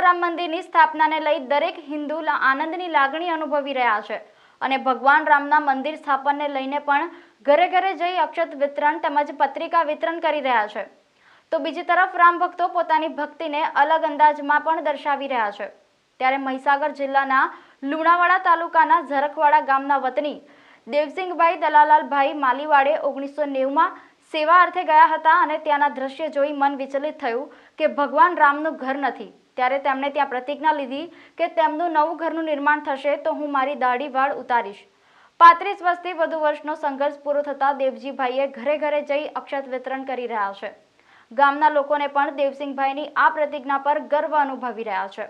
રામ મંદિરની સ્થાપનાને લઈ દરેક હિન્દુ આનંદની લાગણી અનુભવી રહ્યા છે અને ભગવાન રામના મંદિર સ્થાપનને લઈને પણ ઘરે ઘરે જઈ અક્ષત વિતરણ તેમજ પત્રિકા વિતરણ કરી રહ્યા છે। તો બીજી તરફ રામ ભક્તો પોતાની ભક્તિને અલગ અંદાજમાં પણ દર્શાવી રહ્યા છે। ત્યારે મહીસાગર જિલ્લાના લુણાવાડા તાલુકાના ઝરખવાડા ગામના વતની દેવસિંહભાઈ દલાલાલભાઈ માલીવાડે 1990માં સેવા અર્થે ગયા હતા અને ત્યાંના દ્રશ્ય જોઈ મન વિચલિત થયું કે ભગવાન રામનું ઘર નથી। ત્યારે તેમણે ત્યાં પ્રતિજ્ઞા લીધી કે તેમનું નવું ઘરનું નિર્માણ થશે તો હું મારી દાઢી વાળ ઉતારીશ। 35 વર્ષથી વધુ વર્ષનો સંઘર્ષ પૂરો થતા દેવજીભાઈએ ઘરે ઘરે જઈ અક્ષત વિતરણ કરી રહ્યા છે। ગામના લોકોને પણ દેવસિંહભાઈની આ પ્રતિજ્ઞા પર ગર્વ અનુભવી રહ્યા છે।